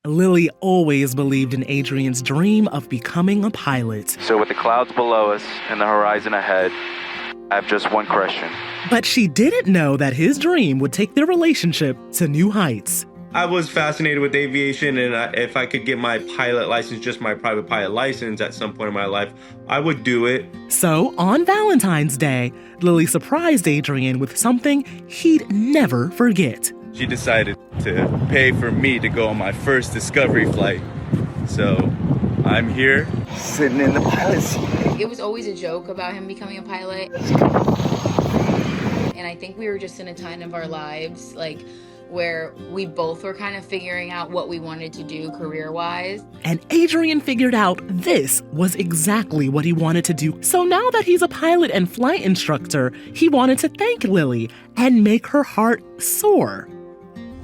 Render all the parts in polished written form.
Lily always believed in Adrian's dream of becoming a pilot. So with the clouds below us and the horizon ahead, I have just one question. But she didn't know that his dream would take their relationship to new heights. I was fascinated with aviation, and if I could get my pilot license, just my private pilot license at some point in my life, I would do it. So on Valentine's Day, Lily surprised Adrian with something he'd never forget. She decided to pay for me to go on my first discovery flight. So I'm here, sitting in the pilot seat. It was always a joke about him becoming a pilot. And I think we were just in a time of our lives, where we both were kind of figuring out what we wanted to do career-wise. And Adrian figured out this was exactly what he wanted to do. So now that he's a pilot and flight instructor, he wanted to thank Lily and make her heart soar.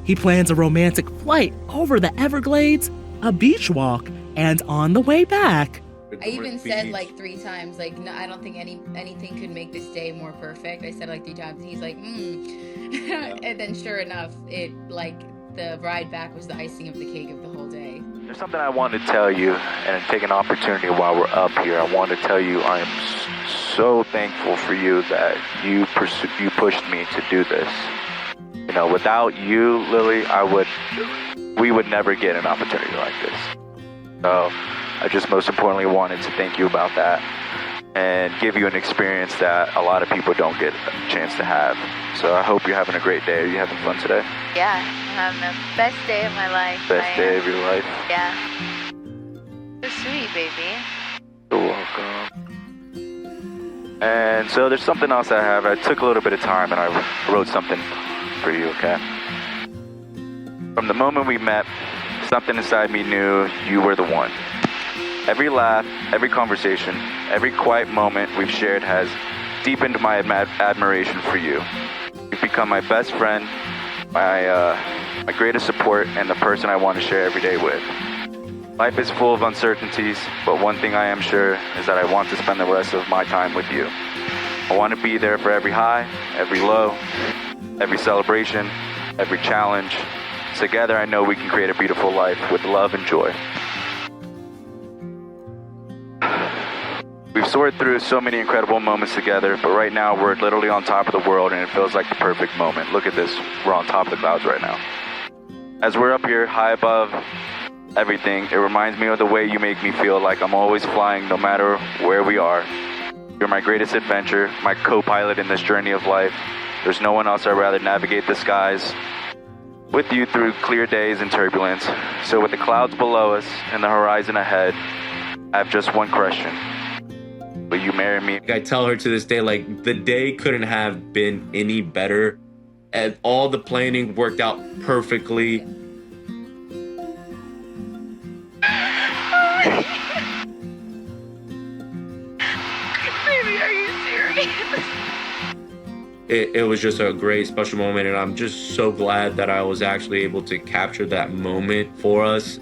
He plans a romantic flight over the Everglades, a beach walk, and on the way back, I even said 3 times, no, I don't think anything could make this day more perfect. I said 3 times, and he's like, And then sure enough, the ride back was the icing of the cake of the whole day. There's something I wanted to tell you, and take an opportunity while we're up here. I want to tell you I am so thankful for you that you pushed me to do this. Without you, Lily, we would never get an opportunity like this. So I just most importantly wanted to thank you about that and give you an experience that a lot of people don't get a chance to have. So I hope you're having a great day. Are you having fun today? Yeah, I'm having the best day of my life. Best day of your life? Yeah. So sweet, baby. You're welcome. And so there's something else I have. I took a little bit of time and I wrote something for you, okay? From the moment we met, something inside me knew you were the one. Every laugh, every conversation, every quiet moment we've shared has deepened my admiration for you. You've become my best friend, my greatest support, and the person I want to share every day with. Life is full of uncertainties, but one thing I am sure is that I want to spend the rest of my time with you. I want to be there for every high, every low, every celebration, every challenge. Together, I know we can create a beautiful life with love and joy. We've soared through so many incredible moments together, but right now we're literally on top of the world and it feels like the perfect moment. Look at this, we're on top of the clouds right now. As we're up here high above everything, it reminds me of the way you make me feel like I'm always flying no matter where we are. You're my greatest adventure, my co-pilot in this journey of life. There's no one else I'd rather navigate the skies with you through clear days and turbulence. So with the clouds below us and the horizon ahead, I have just one question. Will you marry me? I tell her to this day, the day couldn't have been any better. And all the planning worked out perfectly. Baby, are you serious? It was just a great, special moment, and I'm just so glad that I was actually able to capture that moment for us.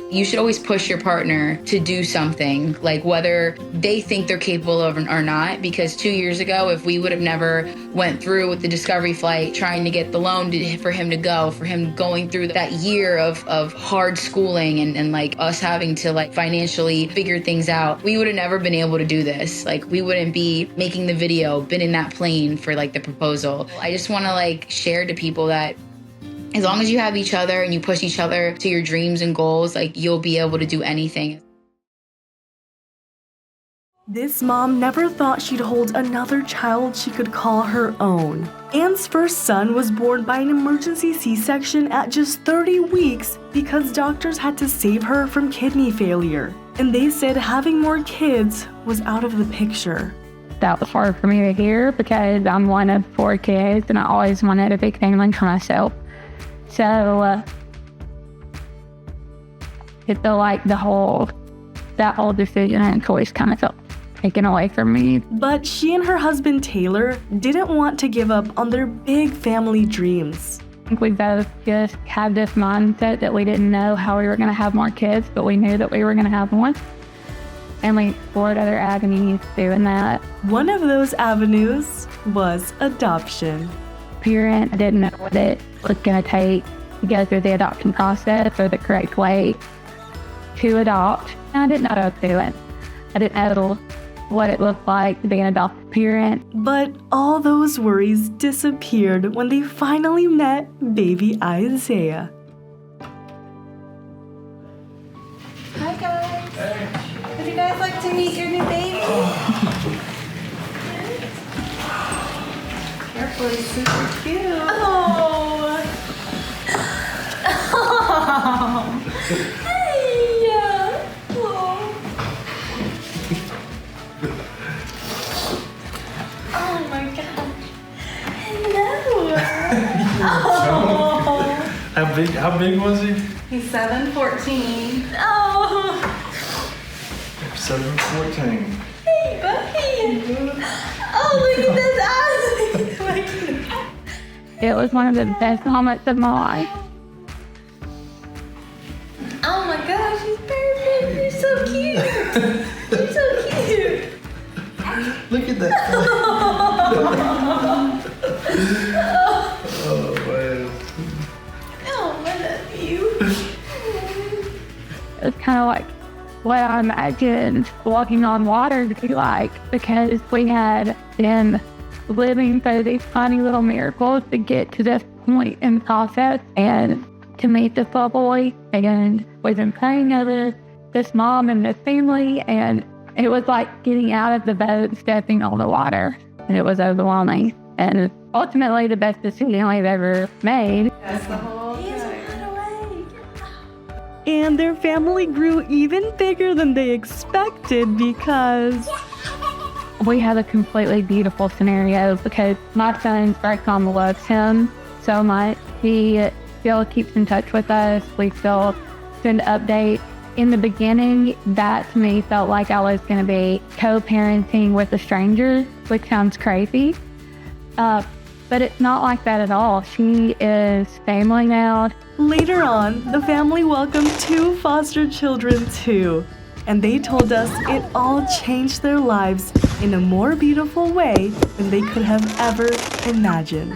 You should always push your partner to do something, whether they think they're capable of or not, because 2 years ago, if we would have never went through with the discovery flight, trying to get the loan for him to go, for him going through that year of hard schooling and us having to financially figure things out, we would have never been able to do this. We wouldn't be making the video, been in that plane for the proposal. I just want to share to people that as long as you have each other and you push each other to your dreams and goals, you'll be able to do anything. This mom never thought she'd hold another child she could call her own. Anne's first son was born by an emergency C-section at just 30 weeks because doctors had to save her from kidney failure. And they said having more kids was out of the picture. That was hard for me to hear because I'm one of 4 kids and I always wanted a big family for myself. So it felt like that whole decision and choice kind of felt taken away from me. But she and her husband Taylor didn't want to give up on their big family dreams. I think we both just had this mindset that we didn't know how we were going to have more kids, but we knew that we were going to have one. And we explored other avenues doing that. One of those avenues was adoption. parent. I didn't know what it was going to take to go through the adoption process or the correct way to adopt. And I didn't know what I was doing. I didn't know what it looked like to be an adopted parent. But all those worries disappeared when they finally met baby Isaiah. Hi guys. Hey. Would you guys like to meet your new baby? Careful, he's super cute. Oh. Oh. Hey. Oh my gosh. Hello. Oh. How big was he? He's 7'14". Oh. 7'14". Hey, buddy. Oh, look at those eyes. Look at that. It was one of the best moments of my life. Oh my gosh, he's perfect. You're so cute. You're so cute. Look at that. Oh, man. Oh, I love you. It was kind of like what I imagined walking on water to be like, because we had been living through these tiny little miracles to get to this point in the process and to meet this little boy. And we've been praying over this mom and this family, and it was like getting out of the boat, stepping on the water, and it was overwhelming. And ultimately the best decision we've ever made. That's the whole And their family grew even bigger than they expected because we had a completely beautiful scenario because my son's first mom loves him so much. He still keeps in touch with us. We still send updates. In the beginning, that to me felt like I was going to be co-parenting with a stranger, which sounds crazy. But it's not like that at all. She is family now. later on, the family welcomed 2 foster children too. And they told us it all changed their lives in a more beautiful way than they could have ever imagined.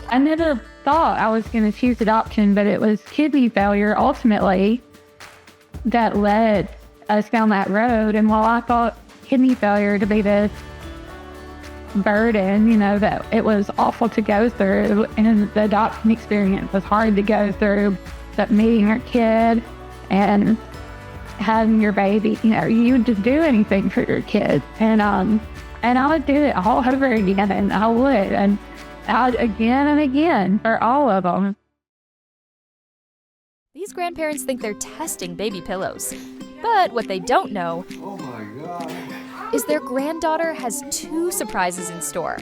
I never thought I was going to choose adoption, but it was kidney failure ultimately that led us down that road. And while I thought kidney failure to be this burden, you know, that it was awful to go through, and the adoption experience was hard to go through, but meeting your kid and having your baby, you know, you would just do anything for your kid. And I would do it all over again, and I would, and I would again and again for all of them. These grandparents think they're testing baby pillows, but what they don't know is their granddaughter has 2 surprises in store.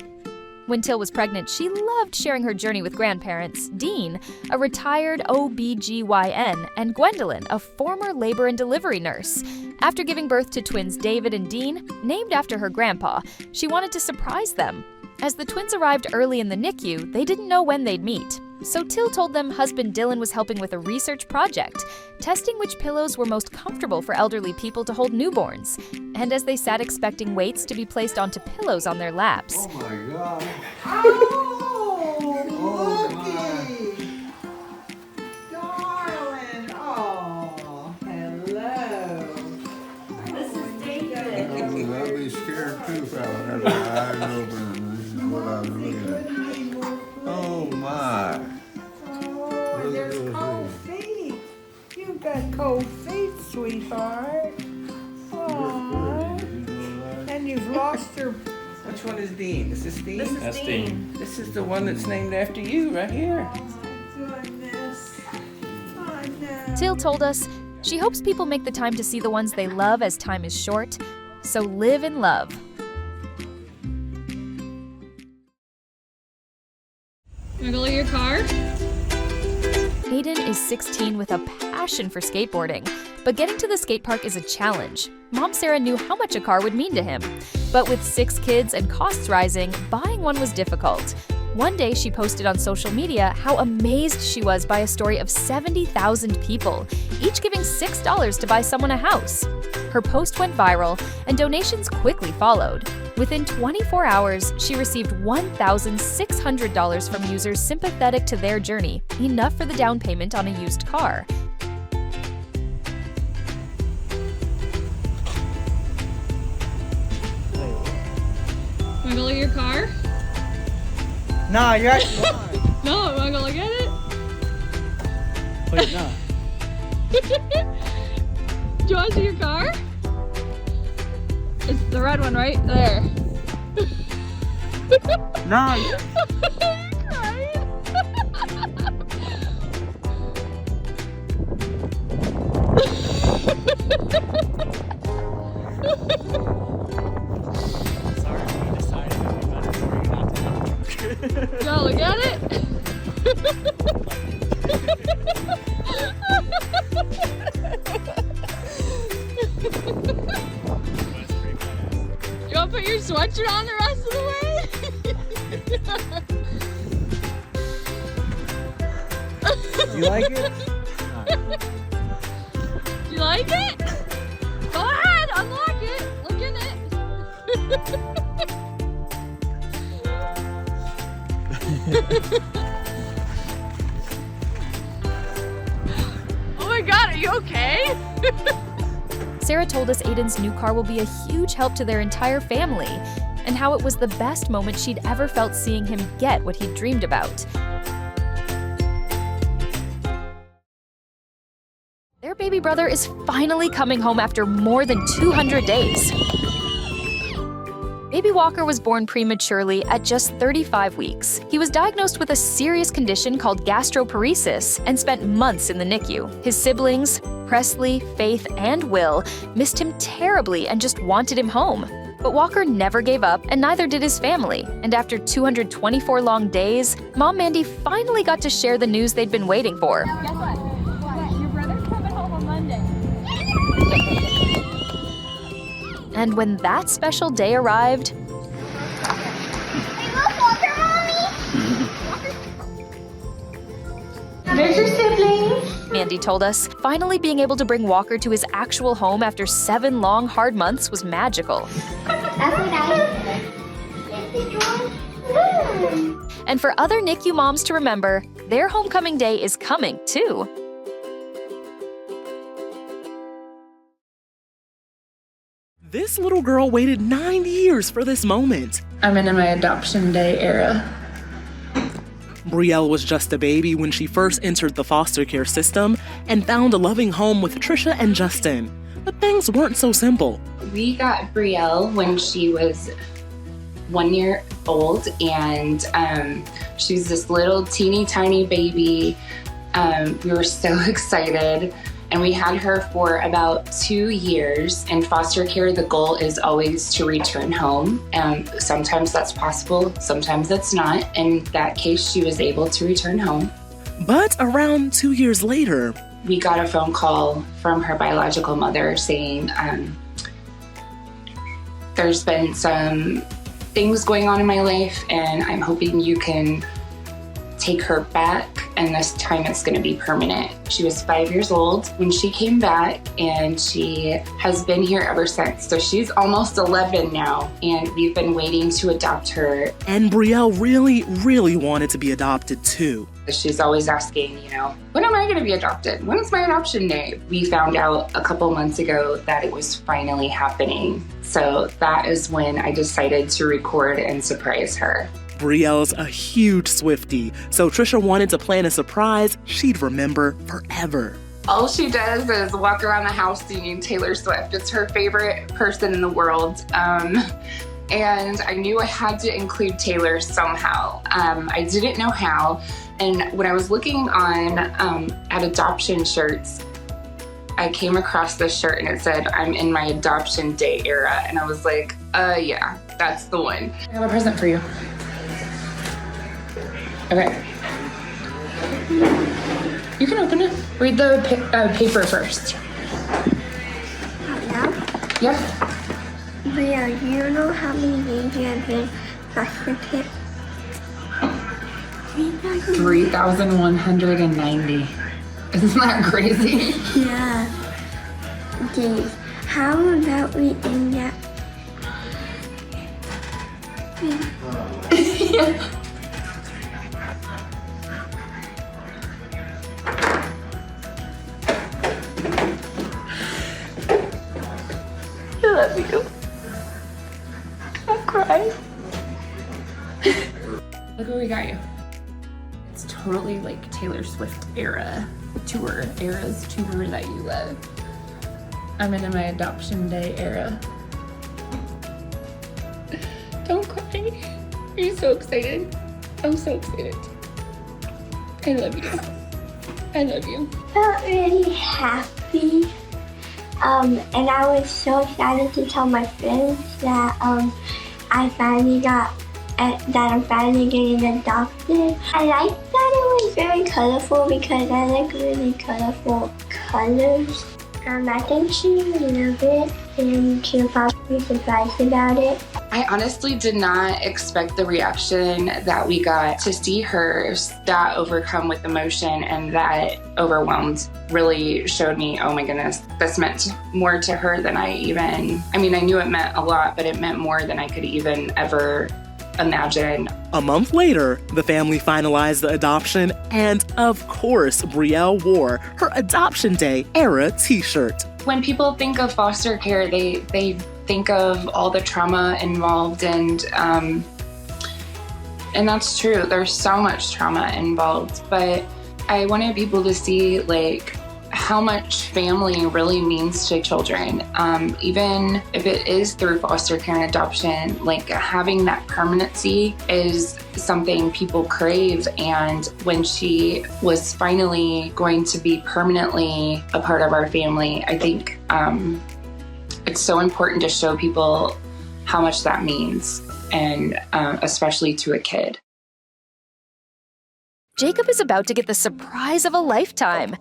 When Till was pregnant, she loved sharing her journey with grandparents, Dean, a retired OBGYN, and Gwendolyn, a former labor and delivery nurse. After giving birth to twins David and Dean, named after her grandpa, she wanted to surprise them. As the twins arrived early in the NICU, they didn't know when they'd meet. So Till told them husband Dylan was helping with a research project, testing which pillows were most comfortable for elderly people to hold newborns. And as they sat expecting weights to be placed onto pillows on their laps. Oh my God. Oh, Looky. Darling. Oh, hello. This is David. Oh, I'll be scared too if I have my eyes open and this is what I was looking at. Oh my. Oh, there's cold feet. You've got cold feet, sweetheart. Aww. And you've lost your... Which one is Dean? Is this Dean? This is Dean. This is the one that's named after you right here. Oh, my goodness. I know. Till told us she hopes people make the time to see the ones they love as time is short. So live in love. Can I go to your car? Aiden is 16 with a passion for skateboarding, but getting to the skate park is a challenge. Mom Sarah knew how much a car would mean to him, but with 6 kids and costs rising, buying one was difficult. One day she posted on social media how amazed she was by a story of 70,000 people, each giving $6 to buy someone a house. Her post went viral, and donations quickly followed. Within 24 hours, she received $1,600 $600 from users sympathetic to their journey, enough for the down payment on a used car. Wanna go look at your car? Nah, you're actually lying. No, wanna go look at it? Wait, no. Do you wanna see your car? It's the red one right there. Nah. You're crying. Y'all look at it? You wanna put your sweatshirt on the rest of the way? You like it? Do you like it? Go ahead, unlock it. Look in it. Oh my God, are you okay? Sarah told us Aiden's new car will be a huge help to their entire family, and how it was the best moment she'd ever felt seeing him get what he'd dreamed about. Their baby brother is finally coming home after more than 200 days. Baby Walker was born prematurely at just 35 weeks. He was diagnosed with a serious condition called gastroparesis and spent months in the NICU. His siblings, Presley, Faith, and Will, missed him terribly and just wanted him home. But Walker never gave up, and neither did his family. And after 224 long days, Mom Mandy finally got to share the news they'd been waiting for. Guess what? Your brother's coming home on Monday. And when that special day arrived, There's your siblings. Mandy told us, finally being able to bring Walker to his actual home after 7 long, hard months was magical. And for other NICU moms to remember, their homecoming day is coming, too. This little girl waited 9 years for this moment. I'm in my adoption day era. Brielle was just a baby when she first entered the foster care system and found a loving home with Trisha and Justin. But things weren't so simple. We got Brielle when she was 1 year old, and she's this little teeny tiny baby. We were so excited. And we had her for about 2 years. In foster care, the goal is always to return home. Sometimes that's possible, sometimes that's not. In that case, she was able to return home. But around 2 years later, we got a phone call from her biological mother saying, there's been some things going on in my life, and I'm hoping you can take her back, and this time it's going to be permanent. She was 5 years old when she came back, and she has been here ever since. So she's almost 11 now, and we've been waiting to adopt her. And Brielle really wanted to be adopted too. She's always asking, when am I going to be adopted? When's my adoption day? We found out a couple months ago that it was finally happening. So that is when I decided to record and surprise her. Brielle's a huge Swiftie, so Trisha wanted to plan a surprise she'd remember forever. All she does is walk around the house singing Taylor Swift. It's her favorite person in the world. And I knew I had to include Taylor somehow. I didn't know how. And when I was looking on at adoption shirts, I came across this shirt and it said, I'm in my adoption day era. And I was like, yeah, that's the one. I have a present for you. Okay. You can open it. Read the paper first. Now? Yep. Brielle, do you know how many days you have been foster care? 3,190. Isn't that crazy? Yeah. Days. How about we end that? love you. I'm crying. Look what we got you. It's totally like Taylor Swift eras tour that you love. I'm in my adoption day era. Don't cry. Are you so excited? I'm so excited. I love you. I love you. I felt really happy. And I was so excited to tell my friends that I'm finally getting adopted. I like that it was very colorful because I like really colorful colors. I think she loved it and she'll probably be surprised about it. I honestly did not expect the reaction that we got. To see her that overcome with emotion and that overwhelmed really showed me, oh my goodness, this meant more to her than I knew it meant a lot, but it meant more than I could even ever imagine. A month later, the family finalized the adoption, and of course, Brielle wore her Adoption Day era t-shirt. When people think of foster care, they think of all the trauma involved, and that's true. There's so much trauma involved, but I wanted people to see like how much family really means to children. Even if it is through foster care and adoption, like having that permanency is something people crave. And when she was finally going to be permanently a part of our family, I think it's so important to show people how much that means, and especially to a kid. Jacob is about to get the surprise of a lifetime.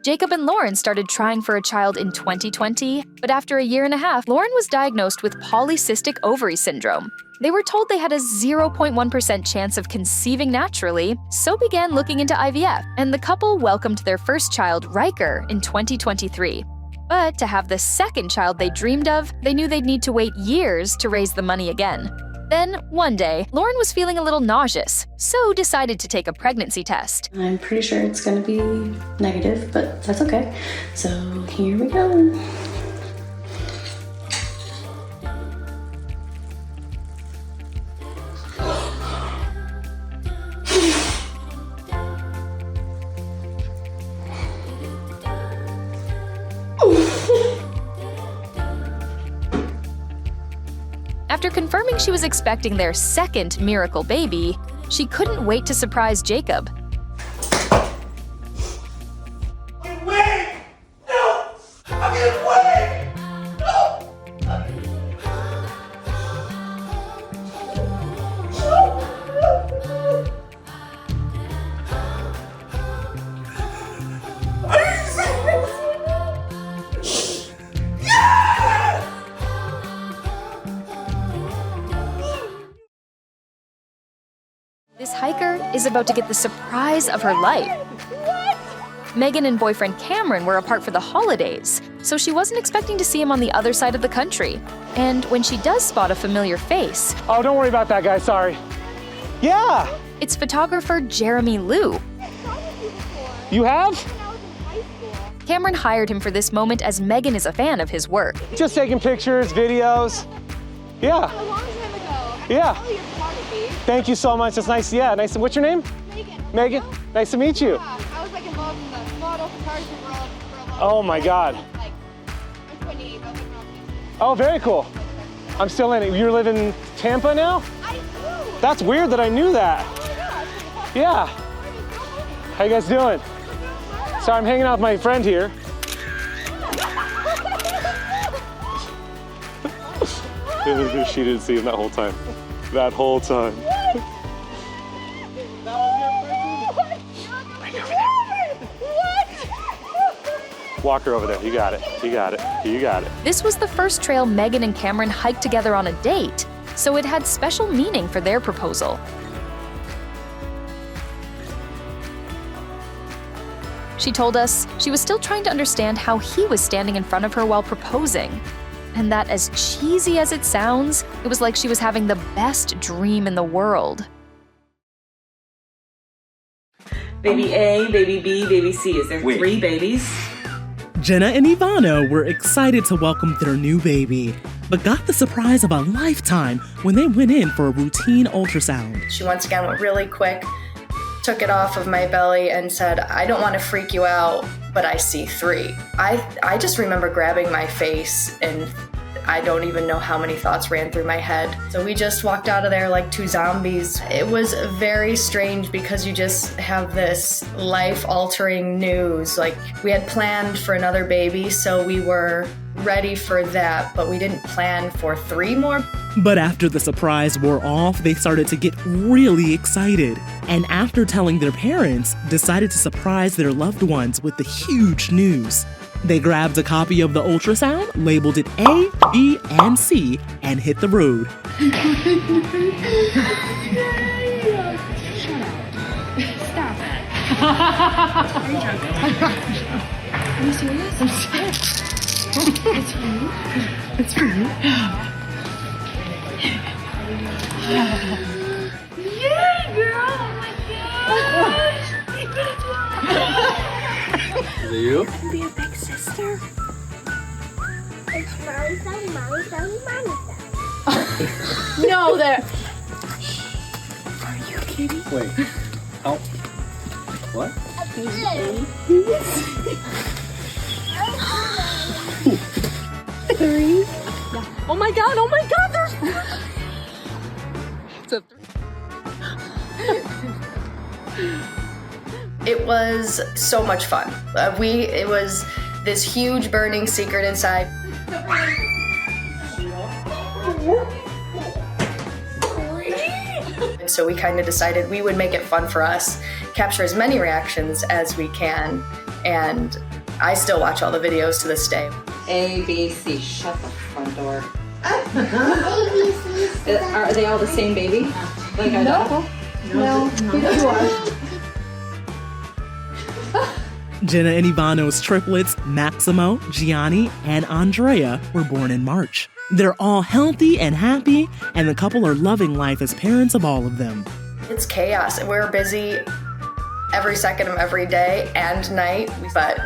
Jacob and Lauren started trying for a child in 2020, but after a year and a half, Lauren was diagnosed with polycystic ovary syndrome. They were told they had a 0.1% chance of conceiving naturally, so began looking into IVF, and the couple welcomed their first child, Riker, in 2023. But to have the second child they dreamed of, they knew they'd need to wait years to raise the money again. Then, one day, Lauren was feeling a little nauseous, so decided to take a pregnancy test. I'm pretty sure it's gonna be negative, but that's okay. So here we go. After confirming she was expecting their second miracle baby, she couldn't wait to surprise Jacob. Wait! No! I'm getting away! No! This hiker is about to get the surprise of her life. Megan and boyfriend Cameron were apart for the holidays, so she wasn't expecting to see him on the other side of the country. And when she does spot a familiar face... Oh, don't worry about that guy, sorry. Yeah! It's photographer Jeremy Liu. You have? Cameron hired him for this moment as Megan is a fan of his work. Just taking pictures, videos. Yeah. A long time ago. Yeah. I know your photography. Thank you so much. That's nice. Yeah, nice. What's your name? Megan. Megan. Nice to meet you. Yeah, I was like involved in the model photography world for a long time. Oh my God. Like, I'm 28. I was like around 18. Oh, very cool. I'm still in it. You live in Tampa now? I do. That's weird that I knew that. Oh Yeah. How you guys doing? Sorry, I'm hanging out with my friend here. She didn't see him that whole time. That whole time. Walk her over there. You got it. You got it. You got it. This was the first trail Megan and Cameron hiked together on a date, so it had special meaning for their proposal. She told us she was still trying to understand how he was standing in front of her while proposing, and that as cheesy as it sounds, it was like she was having the best dream in the world. Baby A, baby B, baby C. Is there 3 babies? Jenna and Ivano were excited to welcome their new baby, but got the surprise of a lifetime when they went in for a routine ultrasound. She once again went really quick, took it off of my belly and said, "I don't want to freak you out, but I see 3. I just remember grabbing my face and I don't even know how many thoughts ran through my head. So we just walked out of there like 2 zombies. It was very strange because you just have this life-altering news. Like, we had planned for another baby, so we were ready for that, but we didn't plan for 3 more. But after the surprise wore off, they started to get really excited. And after telling their parents, decided to surprise their loved ones with the huge news. They grabbed a copy of the ultrasound, labeled it A, B, and C, and hit the road. Shut up. Stop. Are you joking? Are you serious? I'm scared. It's for you? It's for you? Yeah, girl! Oh my gosh! Is it you? I can be a big sister. It's mommy, mommy, mommy, mommy. No, there. Are you kidding? Wait. How? What? 3. Yeah. Oh my god, there's. It's a 3. It was so much fun. It was this huge burning secret inside. And so we kind of decided we would make it fun for us, capture as many reactions as we can, and I still watch all the videos to this day. A, B, C. Shut the front door. Are they all the same baby? Like identical? No. You are. Jenna and Ivano's triplets, Maximo, Gianni, and Andrea, were born in March. They're all healthy and happy, and the couple are loving life as parents of all of them. It's chaos, and we're busy every second of every day and night, but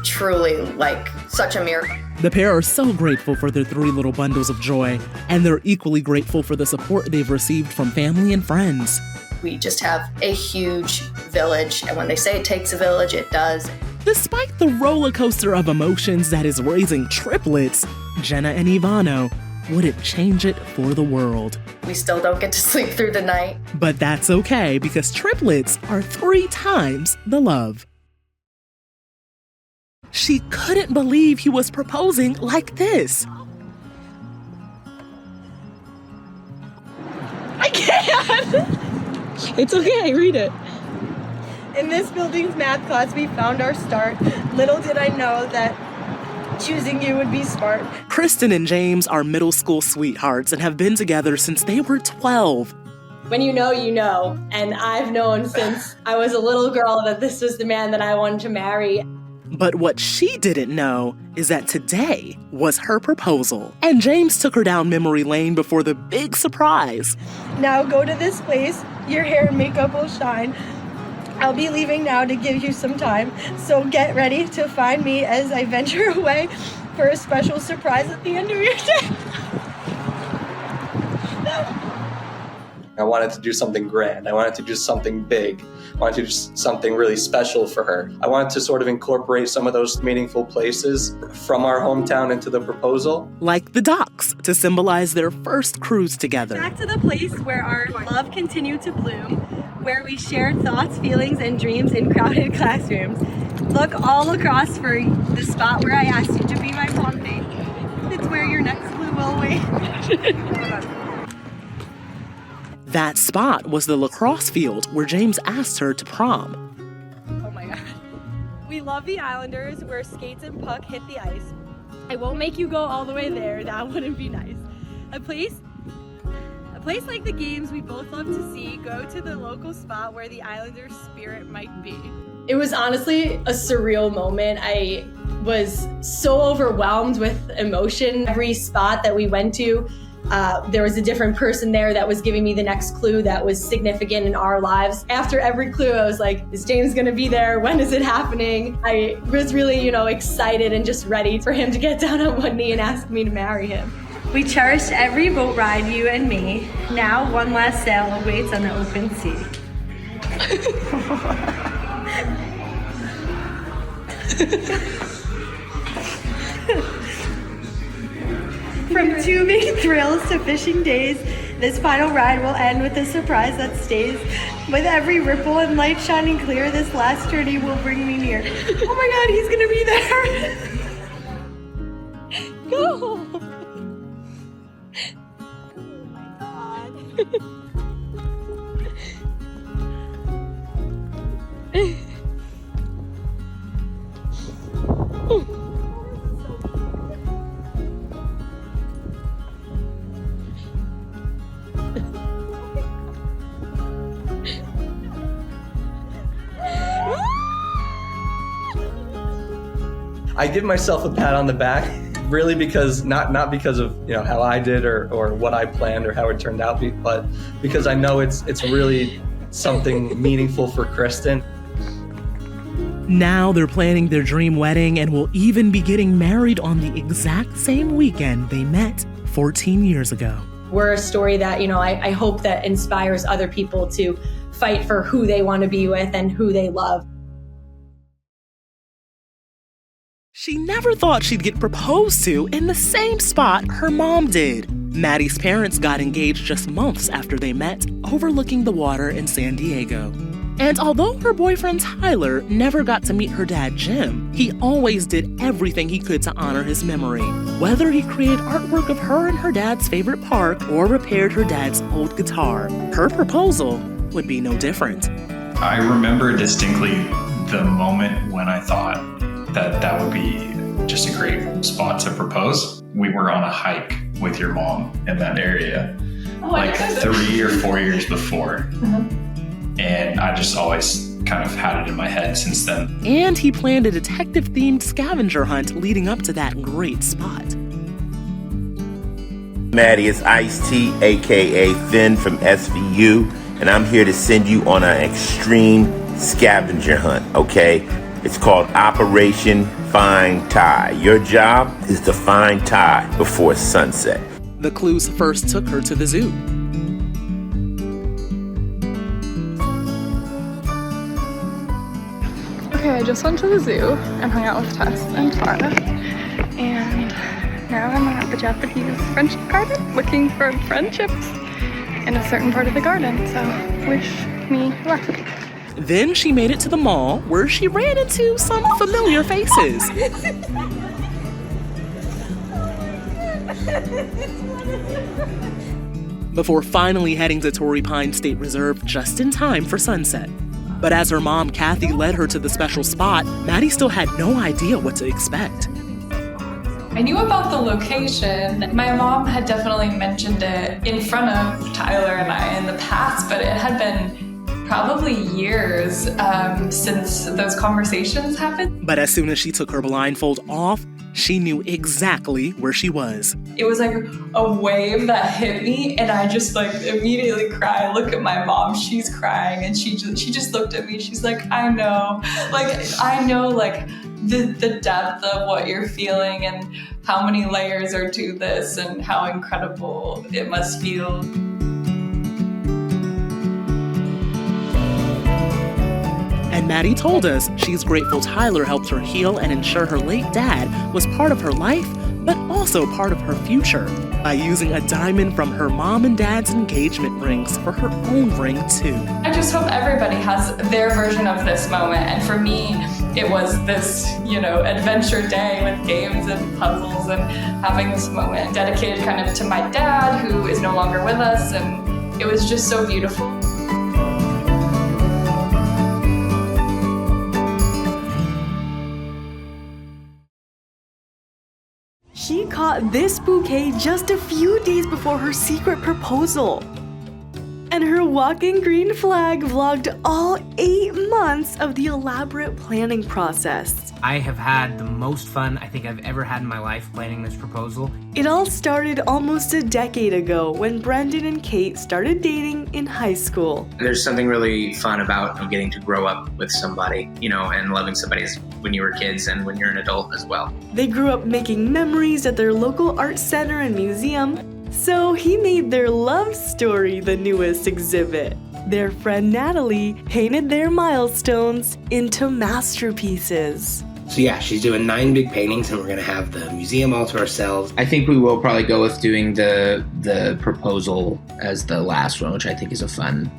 truly, like, such a miracle. The pair are so grateful for their 3 little bundles of joy, and they're equally grateful for the support they've received from family and friends. We just have a huge village, and when they say it takes a village, it does. Despite the roller coaster of emotions that is raising triplets, Jenna and Ivano wouldn't change it for the world. We still don't get to sleep through the night. But that's okay, because triplets are 3 times the love. She couldn't believe he was proposing like this. I can't! It's okay, read it. In this building's math class, we found our start. Little did I know that choosing you would be smart. Kristen and James are middle school sweethearts and have been together since they were 12. When you know, you know. And I've known since I was a little girl that this was the man that I wanted to marry. But what she didn't know is that today was her proposal. And James took her down memory lane before the big surprise. Now go to this place, your hair and makeup will shine. I'll be leaving now to give you some time, so get ready to find me as I venture away for a special surprise at the end of your day. I wanted to do something grand. I wanted to do something big. I wanted to do something really special for her. I wanted to sort of incorporate some of those meaningful places from our hometown into the proposal. Like the docks, to symbolize their first cruise together. Back to the place where our love continued to bloom, where we shared thoughts, feelings, and dreams in crowded classrooms. Look all across for the spot where I asked you to be my prom date. It's where your next clue will wait. That spot was the lacrosse field where James asked her to prom. Oh my god. We love the Islanders where skates and puck hit the ice. I won't make you go all the way there, that wouldn't be nice. A place like the games we both love to see, go to the local spot where the Islanders' spirit might be. It was honestly a surreal moment. I was so overwhelmed with emotion. Every spot that we went to, There was a different person there that was giving me the next clue that was significant in our lives. After every clue, I was like, is James gonna be there? When is it happening? I was really, excited and just ready for him to get down on one knee and ask me to marry him. We cherished every boat ride, you and me. Now one last sail awaits on the open sea. From tubing thrills to fishing days, this final ride will end with a surprise that stays. With every ripple and light shining clear, this last journey will bring me near. Oh my God, he's gonna be there! Go! I give myself a pat on the back, really because not because of how I did or what I planned or how it turned out, but because I know it's really something meaningful for Kristen. Now they're planning their dream wedding and will even be getting married on the exact same weekend they met 14 years ago. We're a story that, I hope that inspires other people to fight for who they want to be with and who they love. She never thought she'd get proposed to in the same spot her mom did. Maddie's parents got engaged just months after they met, overlooking the water in San Diego. And although her boyfriend Tyler never got to meet her dad Jim, he always did everything he could to honor his memory. Whether he created artwork of her in her dad's favorite park or repaired her dad's old guitar, her proposal would be no different. I remember distinctly the moment when I thought that would be just a great spot to propose. We were on a hike with your mom in that area, 3 or 4 years before. And I just always kind of had it in my head since then. And he planned a detective-themed scavenger hunt leading up to that great spot. Maddie, it's Ice-T, aka Finn from SVU, and I'm here to send you on an extreme scavenger hunt, okay? It's called Operation Find Ty. Your job is to find Ty before sunset. The clues first took her to the zoo. Okay, I just went to the zoo and hung out with Tess and Farah. And now I'm at the Japanese friendship garden looking for friendships in a certain part of the garden. So wish me luck. Then she made it to the mall, where she ran into some familiar faces. Before finally heading to Torrey Pines State Reserve just in time for sunset. But as her mom, Kathy, led her to the special spot, Maddie still had no idea what to expect. I knew about the location. My mom had definitely mentioned it in front of Tyler and I in the past, but it had been probably years since those conversations happened. But as soon as she took her blindfold off, she knew exactly where she was. It was like a wave that hit me, and I just immediately cried. Look at my mom, she's crying, and she just looked at me. She's like, I know the depth of what you're feeling and how many layers are to this and how incredible it must feel. And Maddie told us she's grateful Tyler helped her heal and ensure her late dad was part of her life, but also part of her future, by using a diamond from her mom and dad's engagement rings for her own ring too. I just hope everybody has their version of this moment. And for me, it was this, adventure day with games and puzzles and having this moment dedicated kind of to my dad, who is no longer with us. And it was just so beautiful. She caught this bouquet just a few days before her secret proposal. And her walking green flag vlogged all 8 months of the elaborate planning process. I have had the most fun I think I've ever had in my life planning this proposal. It all started almost a decade ago when Brendan and Kate started dating in high school. There's something really fun about getting to grow up with somebody, and loving somebody when you were kids and when you're an adult as well. They grew up making memories at their local art center and museum, so he made their love story the newest exhibit. Their friend Natalie painted their milestones into masterpieces. So yeah, she's doing 9 big paintings and we're gonna have the museum all to ourselves. I think we will probably go with doing the proposal as the last one, which I think is a fun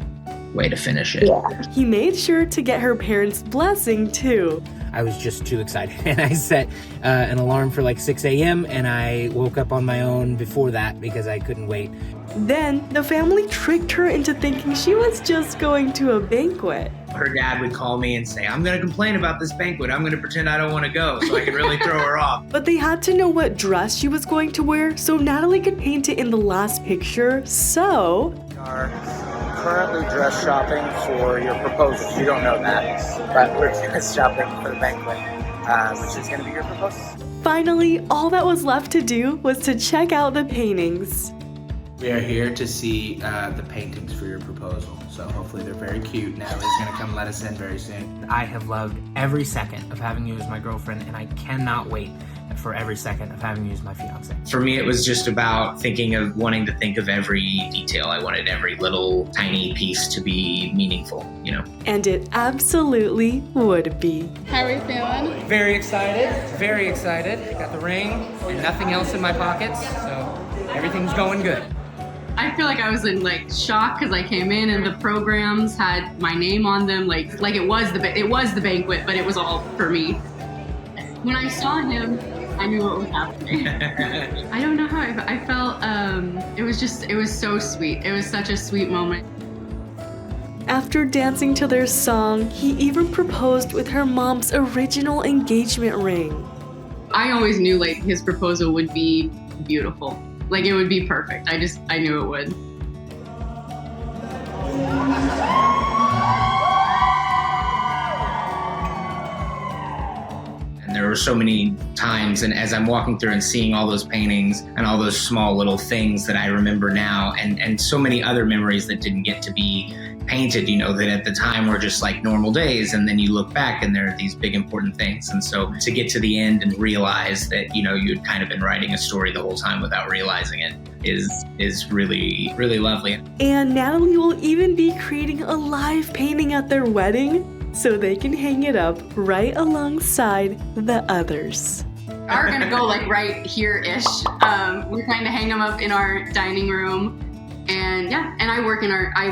way to finish it. Yeah. He made sure to get her parents' blessing too. I was just too excited, and I set an alarm for like 6 a.m. and I woke up on my own before that because I couldn't wait. Then the family tricked her into thinking she was just going to a banquet. Her dad would call me and say, I'm gonna complain about this banquet. I'm gonna pretend I don't wanna go so I can really throw her off. But they had to know what dress she was going to wear so Natalie could paint it in the last picture, so... We are currently dress shopping for your proposal. You don't know that, but we're dress shopping for the banquet, which is gonna be your proposal. Finally, all that was left to do was to check out the paintings. We are here to see the paintings for your proposal. So hopefully they're very cute. Natalie's gonna come let us in very soon. I have loved every second of having you as my girlfriend, and I cannot wait for every second of having you as my fiance. For me, it was just about wanting to think of every detail. I wanted every little tiny piece to be meaningful, And it absolutely would be. How are we feeling? Very excited, very excited. Got the ring and nothing else in my pockets, so everything's going good. I feel like I was in shock because I came in and the programs had my name on them, like it was the banquet, but it was all for me. When I saw him, I knew what was happening. I don't know how I felt. It was so sweet. It was such a sweet moment. After dancing to their song, he even proposed with her mom's original engagement ring. I always knew his proposal would be beautiful. It would be perfect. I knew it would. And there were so many times, and as I'm walking through and seeing all those paintings and all those small little things that I remember now, and so many other memories that didn't get to be painted, that at the time were just normal days, and then you look back and there are these big important things. And so to get to the end and realize that, you'd kind of been writing a story the whole time without realizing it is really, really lovely. And Natalie will even be creating a live painting at their wedding so they can hang it up right alongside the others. Are gonna go right here-ish. We're trying to hang them up in our dining room. And yeah, and I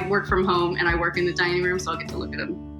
work from home and I work in the dining room, so I'll get to look at them